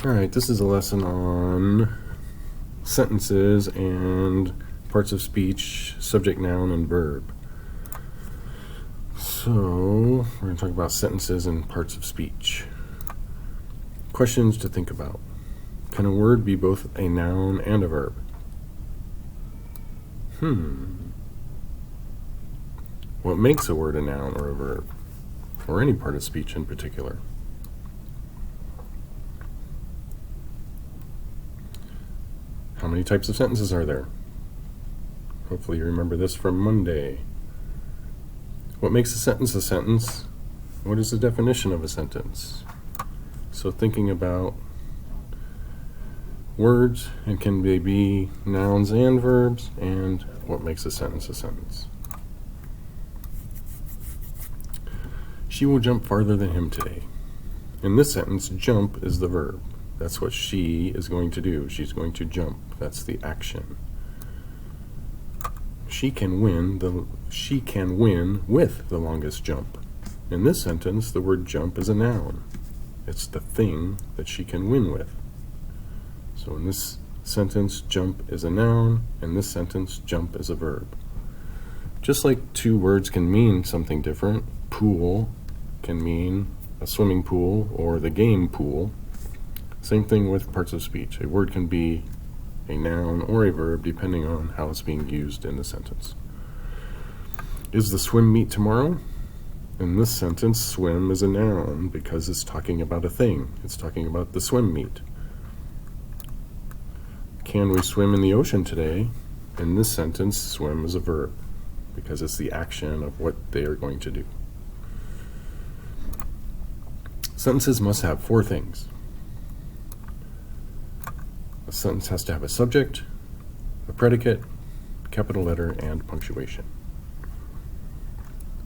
Alright, this is a lesson on sentences and parts of speech, subject, noun, and verb. So, we're going to talk about sentences and parts of speech. Questions to think about. Can a word be both a noun and a verb? What makes a word a noun or a verb? Or any part of speech in particular? How many types of sentences are there? Hopefully you remember this from Monday. What makes a sentence a sentence? What is the definition of a sentence? So thinking about words, and can they be nouns and verbs, and what makes a sentence a sentence? She will jump farther than him today. In this sentence, jump is the verb. That's what she is going to do. She's going to jump. That's the action. She can win with the longest jump. In this sentence, the word jump is a noun. It's the thing that she can win with. So in this sentence, jump is a noun. In this sentence, jump is a verb. Just like two words can mean something different, pool can mean a swimming pool or the game pool. Same thing with parts of speech. A word can be a noun or a verb depending on how it's being used in the sentence. Is the swim meet tomorrow? In this sentence, swim is a noun because it's talking about a thing. It's talking about the swim meet. Can we swim in the ocean today? In this sentence, swim is a verb because it's the action of what they are going to do. Sentences must have four things. A sentence has to have a subject, a predicate, capital letter, and punctuation.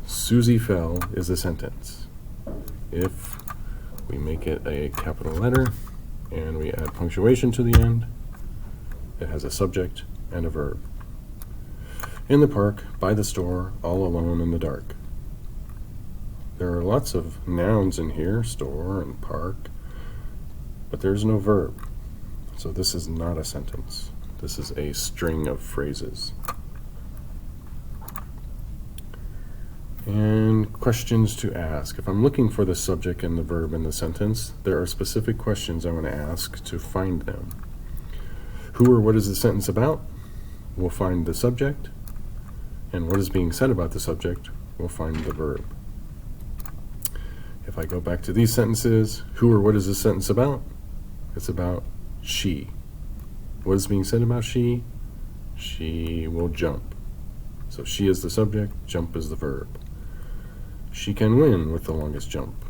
Susie fell is a sentence. If we make it a capital letter and we add punctuation to the end, it has a subject and a verb. In the park, by the store, all alone in the dark. There are lots of nouns in here, store and park, but there's no verb. So this is not a sentence. This is a string of phrases. And questions to ask. If I'm looking for the subject and the verb in the sentence, there are specific questions I want to ask to find them. Who or what is the sentence about? We'll find the subject. And what is being said about the subject? We'll find the verb. If I go back to these sentences, who or what is the sentence about? It's about she. What is being said about she? She will jump. So she is the subject, jump is the verb. She can win with the longest jump.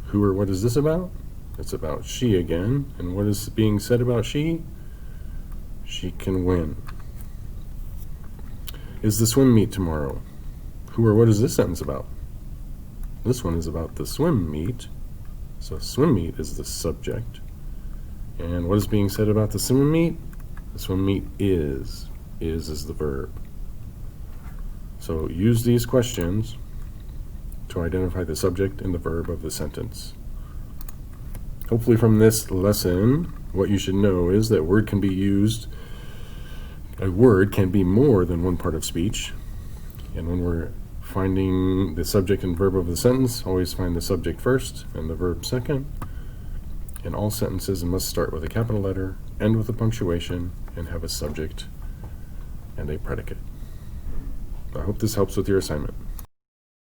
Who or what is this about? It's about she again. And what is being said about she? She can win. Is the swim meet tomorrow? Who or what is this sentence about? This one is about the swim meet. So swim meet is the subject. And what is being said about the swim meet? The swim meet is. Is the verb. So use these questions to identify the subject and the verb of the sentence. Hopefully from this lesson, what you should know is that a word can be more than one part of speech. And when we're finding the subject and verb of the sentence, always find the subject first and the verb second. And all sentences must start with a capital letter, end with a punctuation, and have a subject and a predicate. I hope this helps with your assignment.